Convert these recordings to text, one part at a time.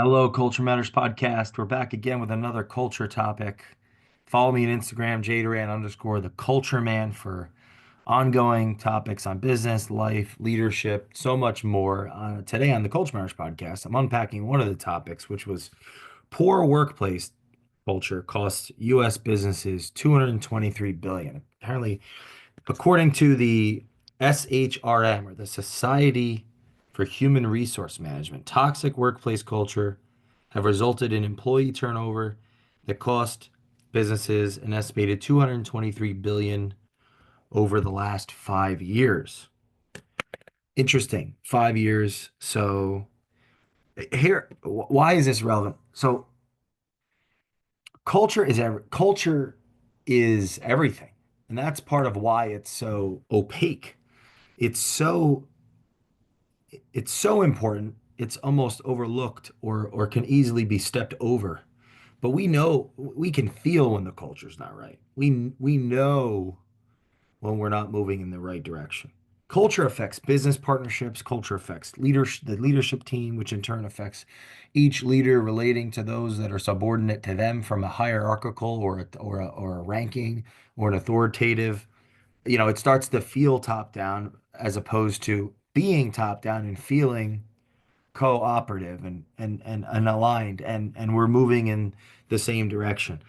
Hello, Culture Matters Podcast. We're back again with another culture topic. Follow me on Instagram, jduran underscore the culture man for ongoing topics on business, life, leadership, so much more. Today on the Culture Matters Podcast, I'm unpacking one of the topics, which was poor workplace culture costs U.S. businesses 223 billion. Apparently, according to the SHRM, or the Society for Human Resource Management, toxic workplace culture have resulted in employee turnover that cost businesses an estimated 223 billion over the last 5 years. Interesting. 5 years. So here, why is this relevant? So culture is everything. And that's part of why it's so opaque. It's so it's so important, it's almost overlooked or can easily be stepped over. But we know we can feel when the culture's not right. We know when we're not moving in the right direction. Culture affects business partnerships, culture affects the leadership team, which in turn affects each leader relating to those that are subordinate to them from a hierarchical or a ranking or an authoritative. It starts to feel top down as opposed to being top down and feeling cooperative and aligned and we're moving in the same direction.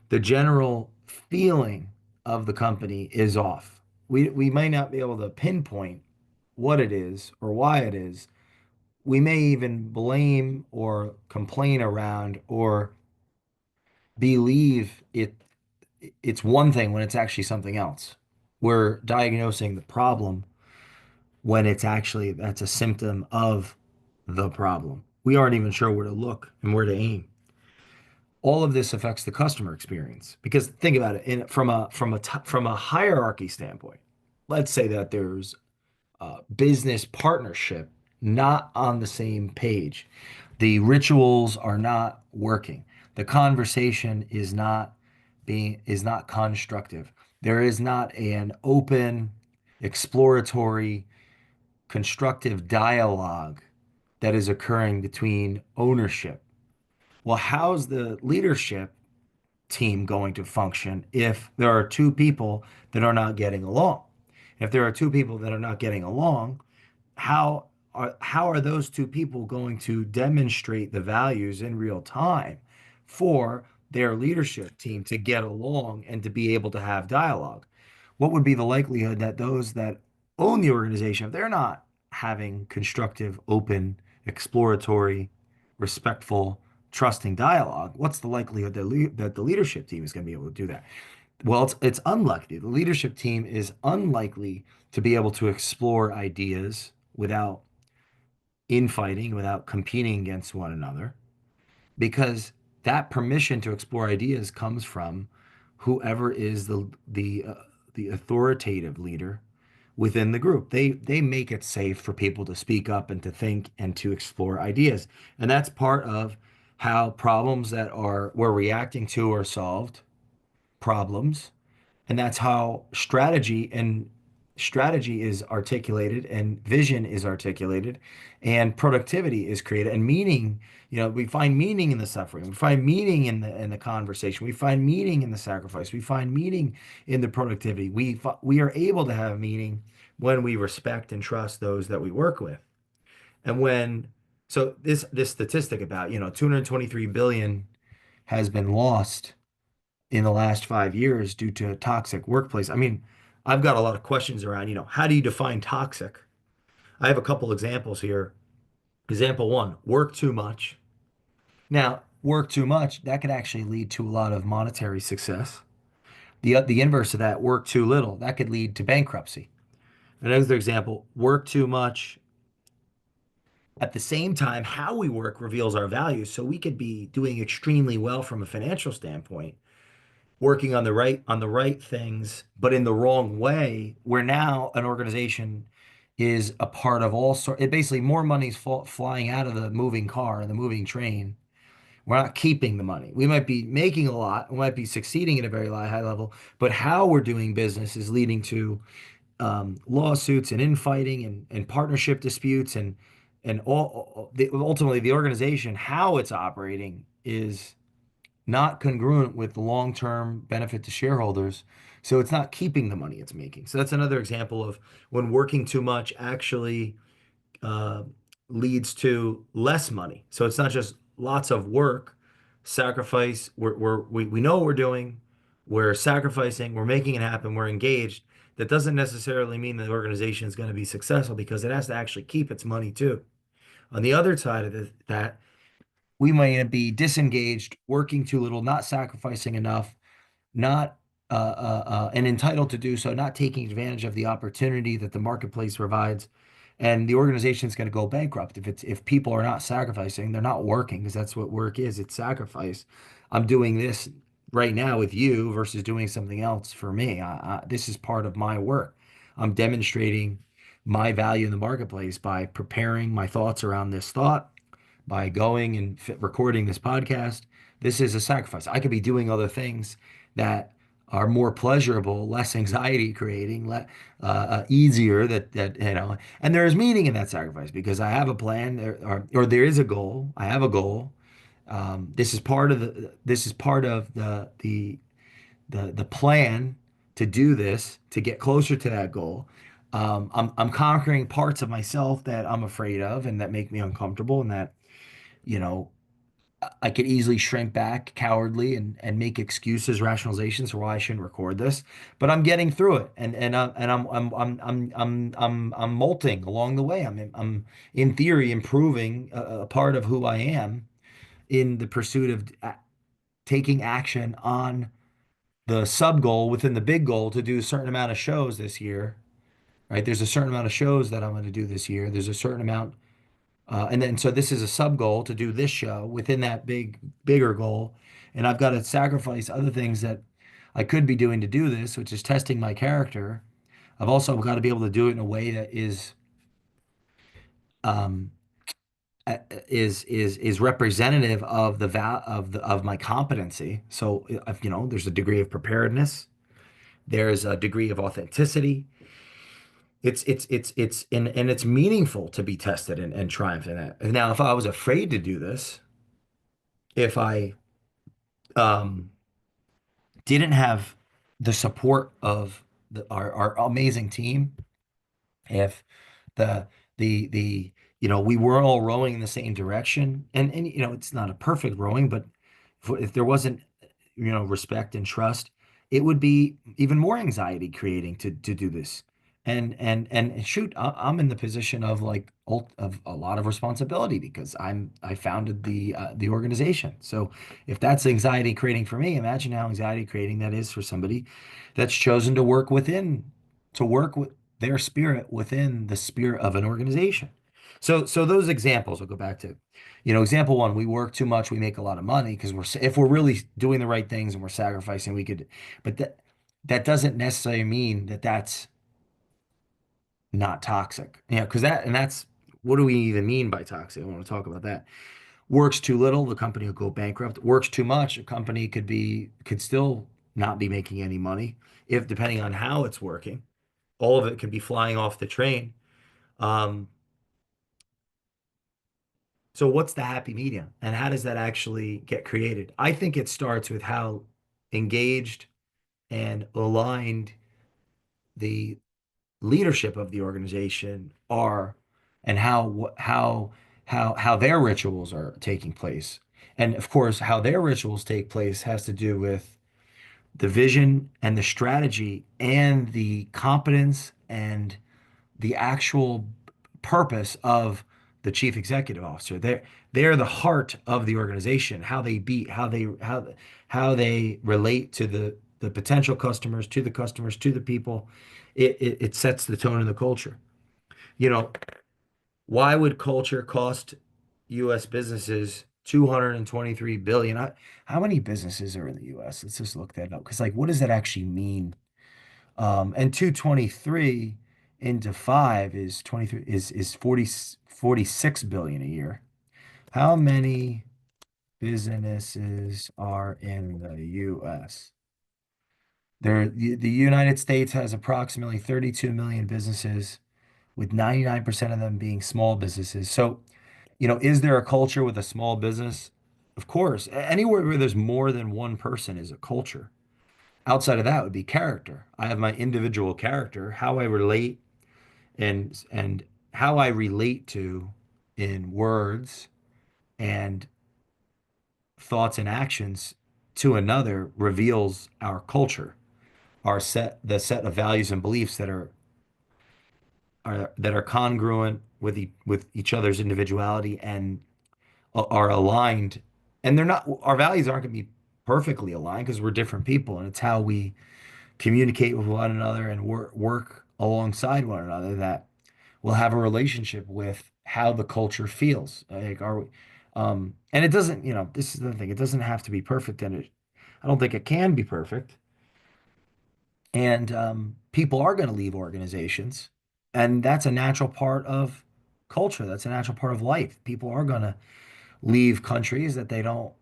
The general feeling of the company is off. We may not be able to pinpoint what it is or why it is. We may even blame or complain around or believe it's one thing when it's actually something else. We're diagnosing the problem when that's a symptom of the problem. We aren't even sure where to look and where to aim. All of this affects the customer experience because think about it from a hierarchy standpoint. Let's say that there's business partnership not on the same page. The rituals are not working. The conversation is not constructive. There is not an open, exploratory, constructive dialogue that is occurring between ownership. Well, how's the leadership team going to function if there are two people that are not getting along? If there are two people that are not getting along, how how are those two people going to demonstrate the values in real time for their leadership team to get along and to be able to have dialogue? What would be the likelihood that those that own the organization, if they're not having constructive, open, exploratory, respectful, trusting dialogue, what's the likelihood that the leadership team is going to be able to do that? Well, it's unlikely. The leadership team is unlikely to be able to explore ideas without infighting, without competing against one another, because that permission to explore ideas comes from whoever is the authoritative leader within the group. They make it safe for people to speak up and to think and to explore ideas, and that's part of how problems that are we're reacting to are solved. Problems, and that's how strategy is articulated and vision is articulated and productivity is created and meaning. We find meaning in the suffering. We find meaning in the conversation. We find meaning in the sacrifice. We find meaning in the productivity. We are able to have meaning when we respect and trust those that we work with. And when so this statistic about 223 billion has been lost in the last 5 years due to a toxic workplace. I mean, I've got a lot of questions around, how do you define toxic? I have a couple examples here. Example one, work too much. Now, work too much, that could actually lead to a lot of monetary success. The inverse of that, work too little, that could lead to bankruptcy. Another example, work too much. At the same time, how we work reveals our values. So we could be doing extremely well from a financial standpoint, working on the right things, but in the wrong way, where now an organization is a part of all sort. It basically more money's flying out of the moving car and the moving train. We're not keeping the money. We might be making a lot, we might be succeeding at a very high level, but how we're doing business is leading to lawsuits and infighting and partnership disputes and ultimately the organization, how it's operating is not congruent with the long-term benefit to shareholders. So it's not keeping the money it's making. So that's another example of when working too much actually uh, leads to less money. So it's not just lots of work, sacrifice. We know what we're doing. We're sacrificing. We're making it happen. We're engaged. That doesn't necessarily mean the organization is going to be successful because it has to actually keep its money too. On the other side of that, we might be disengaged, working too little, not sacrificing enough, not and entitled to do so, not taking advantage of the opportunity that the marketplace provides. And the organization is going to go bankrupt if people are not sacrificing, they're not working because that's what work is. It's sacrifice. I'm doing this right now with you versus doing something else for me. This is part of my work. I'm demonstrating my value in the marketplace by preparing my thoughts around this thought by going and recording this podcast. This is a sacrifice. I could be doing other things that are more pleasurable, less anxiety creating, easier and there is meaning in that sacrifice because I have a plan or there is a goal. I have a goal. This is part of the plan to do this to get closer to that goal. I'm conquering parts of myself that I'm afraid of and that make me uncomfortable and that you know, I could easily shrink back cowardly and make excuses, rationalizations for why I shouldn't record this. But I'm getting through it, and I'm molting along the way. I'm in theory improving a part of who I am in the pursuit of taking action on the sub goal within the big goal to do a certain amount of shows this year. Right? There's a certain amount of shows that I'm going to do this year. There's a certain amount and then so this is a sub goal to do this show within that bigger goal. And I've got to sacrifice other things that I could be doing to do this, which is testing my character. I've also got to be able to do it in a way that um, is representative of the val of my competency. So if, there's a degree of preparedness, there's a degree of authenticity. And it's meaningful to be tested and triumph in it. Now, if I was afraid to do this, if I um, didn't have the support of our amazing team, if the the we were all rowing in the same direction, and it's not a perfect rowing, but if there wasn't respect and trust, it would be even more anxiety creating to do this. And shoot, I'm in the position of of a lot of responsibility because I founded the organization. So if that's anxiety creating for me, imagine how anxiety creating that is for somebody that's chosen to work with their spirit within the spirit of an organization. So those examples, I'll go back to, example one, we work too much, we make a lot of money because if we're really doing the right things and we're sacrificing, but that doesn't necessarily mean that that's not toxic. Yeah, because that's what do we even mean by toxic? I want to talk about that. Works too little, the company will go bankrupt. Works too much, a company could still not be making any money if depending on how it's working. All of it could be flying off the train. Um, So what's the happy medium and how does that actually get created? I think it starts with how engaged and aligned the leadership of the organization are and how their rituals are taking place. And of course, how their rituals take place has to do with the vision and the strategy and the competence and the actual purpose of the chief executive officer. They're the heart of the organization, how they beat, how they relate to the potential customers, to the customers, to the people. It sets the tone and the culture. You know, why would culture cost U.S. businesses 223 billion? How many businesses are in the U.S.? Let's just look that up. Because what does that actually mean? And 223 into 5 is 23 is 46 billion a year. How many businesses are in the US? The United States has approximately 32 million businesses with 99% of them being small businesses. So, is there a culture with a small business? Of course. Anywhere where there's more than one person is a culture. Outside of that would be character. I have my individual character, how I relate and how I relate to in words and thoughts and actions to another reveals our culture, the set of values and beliefs that are congruent with each other's individuality and are aligned. And they're not our values aren't going to be perfectly aligned because we're different people, and it's how we communicate with one another and work alongside one another that will have a relationship with how the culture feels. Like, are we, and it doesn't, this is the thing, it doesn't have to be perfect, and I don't think it can be perfect. And people are going to leave organizations, and that's a natural part of culture. That's a natural part of life. People are going to leave countries that they don't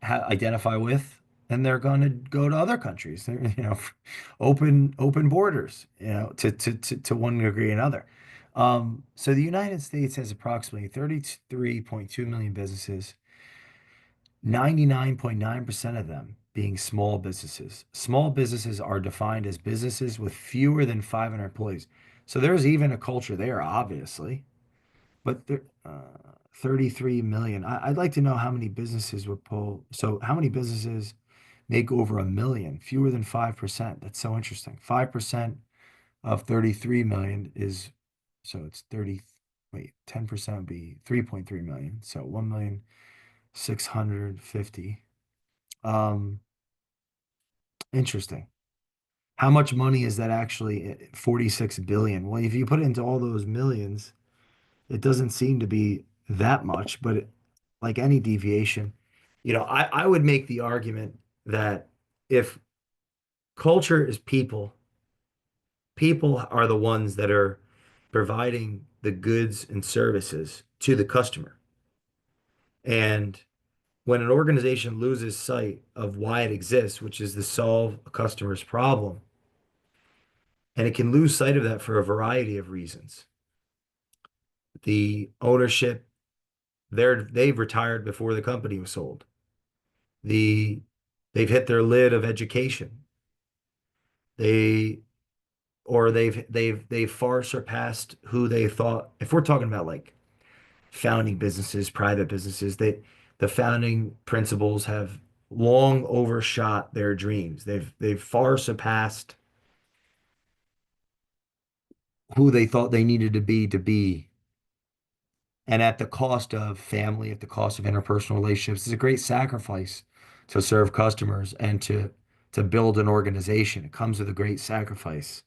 identify with, and they're going to go to other countries. Open borders, to one degree or another. So the United States has approximately 33.2 million businesses, 99.9% of them being small businesses. Small businesses are defined as businesses with fewer than 500 employees. So there's even a culture there, obviously. But 33 million. I'd like to know how many businesses would pull. So how many businesses make over a million, fewer than 5%? That's so interesting. 5% of 33 million is, so it's 30, wait, 10% would be 3.3 million. So 1,650,000. Um, Interesting. How much money is that actually? 46 billion. Well, if you put it into all those millions, it doesn't seem to be that much, but like any deviation, I would make the argument that if culture is people, people are the ones that are providing the goods and services to the customer. And when an organization loses sight of why it exists, which is to solve a customer's problem, and it can lose sight of that for a variety of reasons. The ownership, they've retired before the company was sold. the they've hit their lid of education. They or they've far surpassed who they thought. If we're talking about like founding businesses, private businesses, the founding principals have long overshot their dreams. They've far surpassed who they thought they needed to be, and at the cost of family, at the cost of interpersonal relationships. It's a great sacrifice to serve customers and to build an organization. It comes with a great sacrifice.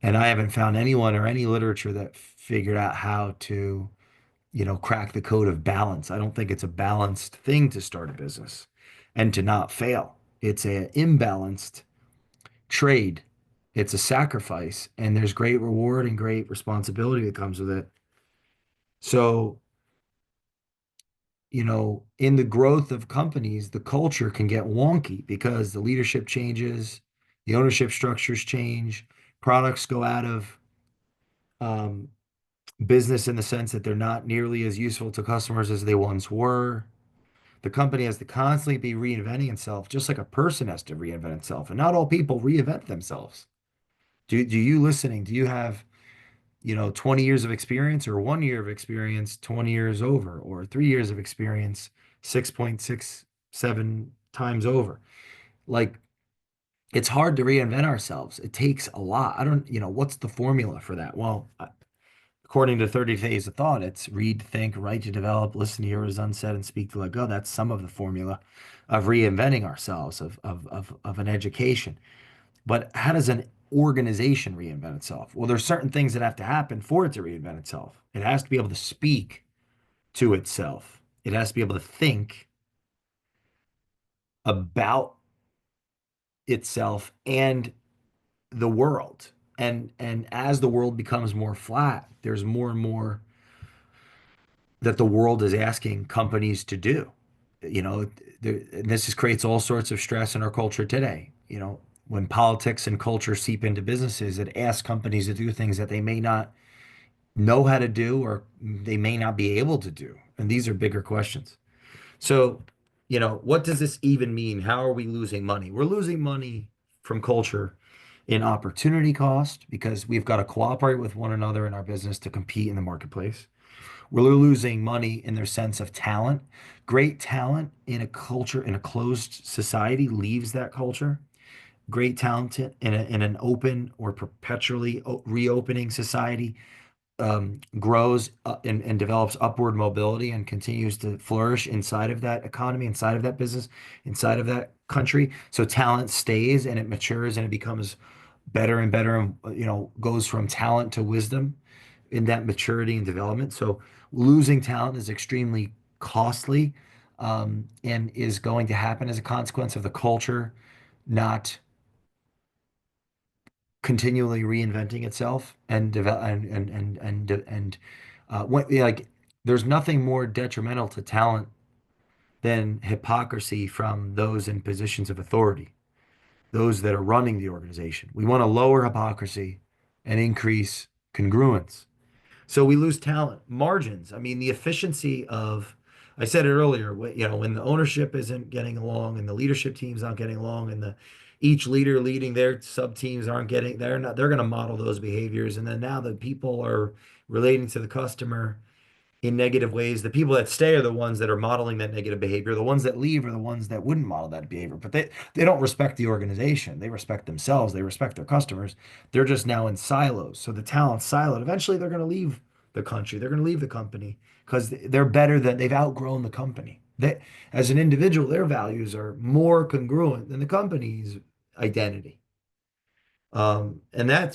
And I haven't found anyone or any literature that figured out how to, crack the code of balance. I don't think it's a balanced thing to start a business and to not fail. It's a imbalanced trade. It's a sacrifice, and there's great reward and great responsibility that comes with it. So, in the growth of companies, the culture can get wonky because the leadership changes, the ownership structures change, products go out of um, business in the sense that they're not nearly as useful to customers as they once were. The company has to constantly be reinventing itself, just like a person has to reinvent itself. And not all people reinvent themselves. Do you listening? Do you have, 20 years of experience or 1 year of experience, 20 years over, or 3 years of experience, 6.67 times over? Like, it's hard to reinvent ourselves. It takes a lot. I don't, what's the formula for that? Well, according to 30 Days of Thought, it's read, think, write to develop, listen to hear what is unsaid, and speak to let go. That's some of the formula of reinventing ourselves, of an education. But how does an organization reinvent itself? Well, there's certain things that have to happen for it to reinvent itself. It has to be able to speak to itself. It has to be able to think about itself and the world. And as the world becomes more flat, there's more and more that the world is asking companies to do. You know, and this just creates all sorts of stress in our culture today. When politics and culture seep into businesses, it asks companies to do things that they may not know how to do or they may not be able to do? And these are bigger questions. So, what does this even mean? How are we losing money? We're losing money from culture in opportunity cost because we've got to cooperate with one another in our business to compete in the marketplace. We're losing money in their sense of talent. Great talent in a culture, in a closed society, leaves that culture. Great talent in an open or perpetually reopening society grows and develops upward mobility and continues to flourish inside of that economy, inside of that business, inside of that country. So talent stays and it matures and it becomes better and better and goes from talent to wisdom in that maturity and development. So losing talent is extremely costly and is going to happen as a consequence of the culture not continually reinventing itself and develop like there's nothing more detrimental to talent than hypocrisy from those in positions of authority, those that are running the organization. We want to lower hypocrisy and increase congruence. So we lose talent, margins. I mean, the efficiency of, I said it earlier, when the ownership isn't getting along and the leadership team's not getting along and each leader leading their sub teams aren't getting, they're going to model those behaviors. And then now the people are relating to the customer in negative ways. The people that stay are the ones that are modeling that negative behavior. The ones that leave are the ones that wouldn't model that behavior. But they don't respect the organization. They respect themselves. They respect their customers. They're just now in silos. So the talent's siloed. Eventually, they're going to leave the country. They're going to leave the company because they're better than they've outgrown the company. As an individual, their values are more congruent than the company's identity. And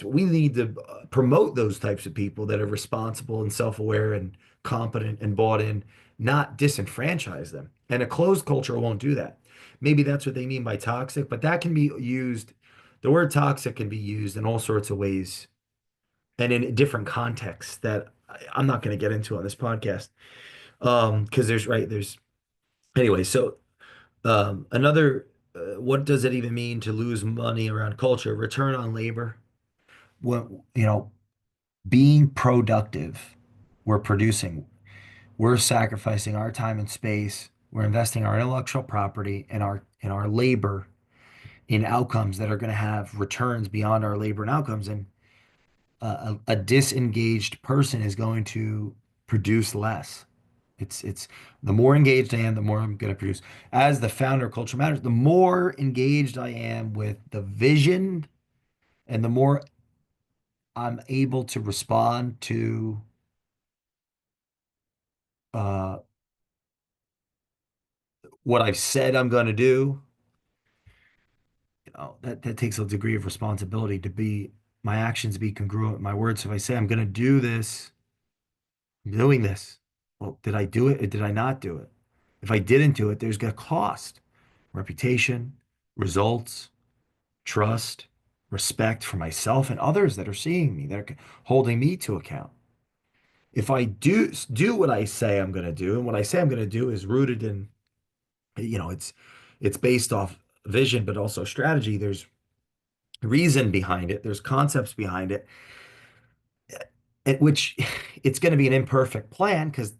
we need to promote those types of people that are responsible and self-aware and competent and bought in, not disenfranchise them. And a closed culture won't do that. Maybe that's what they mean by toxic, but that can be used, the word toxic can be used in all sorts of ways and in different contexts that I'm not going to get into on this podcast. Because anyway, so what does it even mean to lose money around culture? Return on labor. What, being productive, we're producing, we're sacrificing our time and space, we're investing our intellectual property and our labor in outcomes that are going to have returns beyond our labor and outcomes. And a disengaged person is going to produce less. It's the more engaged I am, the more I'm going to produce. As the founder of Culture Matters, the more engaged I am with the vision and the more I'm able to respond to uh, what I've said I'm going to do, that takes a degree of responsibility to be my actions be congruent with my words. So if I say I'm going to do this, I'm doing this. Well, did I do it or did I not do it? If I didn't do it, there's a cost, reputation, results, trust, respect for myself and others that are seeing me, that are holding me to account. If I do what I say I'm going to do, and what I say I'm going to do is rooted in, it's based off vision, but also strategy. There's reason behind it. There's concepts behind it, at which it's going to be an imperfect plan because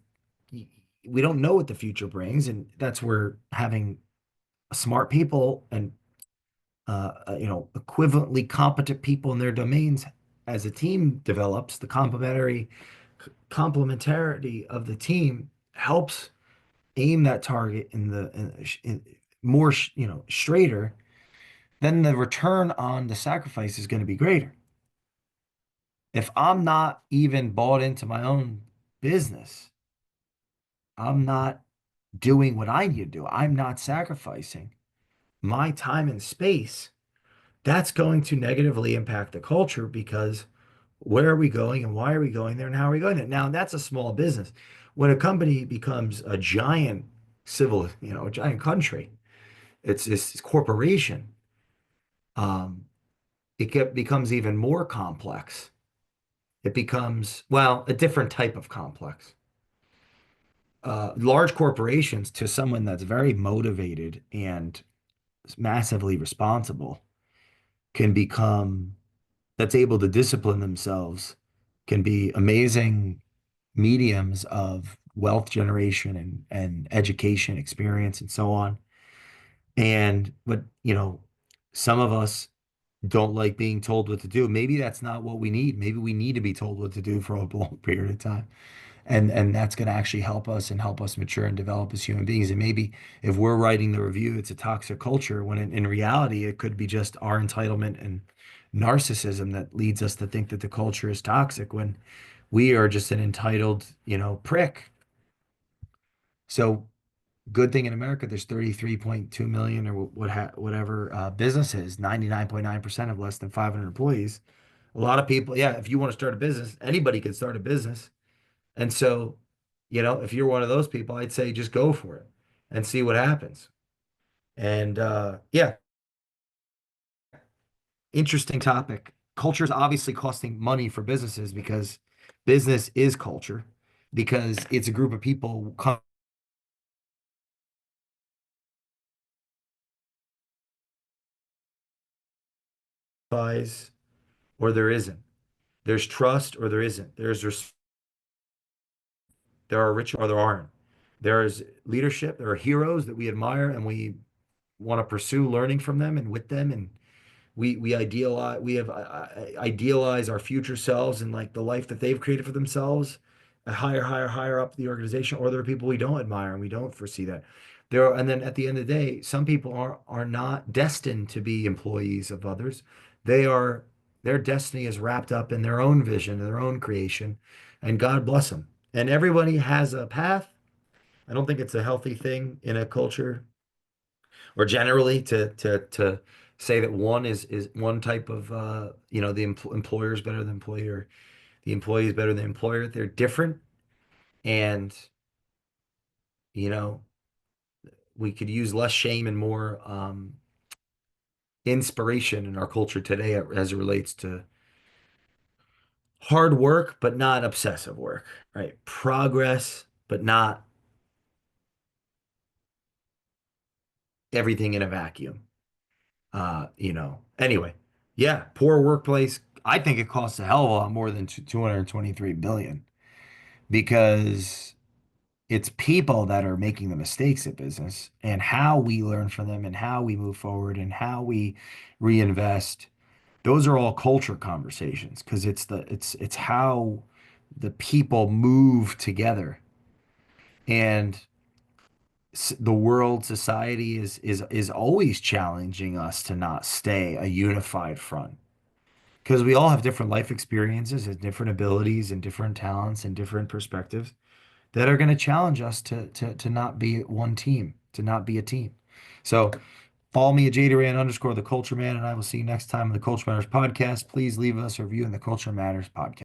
we don't know what the future brings, and that's where having smart people and equivalently competent people in their domains as a team develops, the complementarity of the team helps aim that target in more straighter, then the return on the sacrifice is going to be greater. If I'm not even bought into my own business, I'm not doing what I need to do. I'm not sacrificing my time and space. That's going to negatively impact the culture because where are we going and why are we going there and how are we going there? Now, that's a small business. When a company becomes a giant a giant country, it's corporation, um, becomes even more complex. It becomes, well, a different type of complex. Large corporations to someone that's very motivated and massively responsible can become, that's able to discipline themselves can be amazing mediums of wealth generation and education experience and so on. And but some of us don't like being told what to do. Maybe that's not what we need. Maybe we need to be told what to do for a long period of time. And that's going to actually help us and help us mature and develop as human beings. And maybe if we're writing the review, it's a toxic culture, when in reality, it could be just our entitlement and narcissism that leads us to think that the culture is toxic when we are just an entitled, prick. So good thing in America, there's 33.2 million or whatever businesses, 99.9% of less than 500 employees. A lot of people, yeah, if you want to start a business, anybody can start a business. And so, if you're one of those people, I'd say just go for it and see what happens. And yeah, interesting topic. Culture is obviously costing money for businesses because business is culture, because it's a group of people come or there isn't. There's trust or there isn't. There are rich or there aren't. There's leadership. There are heroes that we admire and we want to pursue learning from them and with them. And we idealize our future selves and like the life that they've created for themselves, higher up the organization. Or there are people we don't admire and we don't foresee that. And then at the end of the day, some people are not destined to be employees of others. They are their destiny is wrapped up in their own vision, their own creation, and God bless them. And everybody has a path. I don't think it's a healthy thing in a culture or generally to say that one is one type of the employer is better than employee or the employee is better than the employer. They're different, and you know we could use less shame and more inspiration in our culture today as it relates to hard work, but not obsessive work, right? Progress, but not everything in a vacuum. Anyway, yeah, poor workplace. I think it costs a hell of a lot more than 223 billion because it's people that are making the mistakes at business and how we learn from them and how we move forward and how we reinvest. Those are all culture conversations because it's how the people move together and the world society is always challenging us to not stay a unified front because we all have different life experiences and different abilities and different talents and different perspectives that are going to challenge us to not be one team, to not be a team. So follow me at JDuran underscore the Culture Man, and I will see you next time on the Culture Matters podcast. Please leave us a review in the Culture Matters podcast.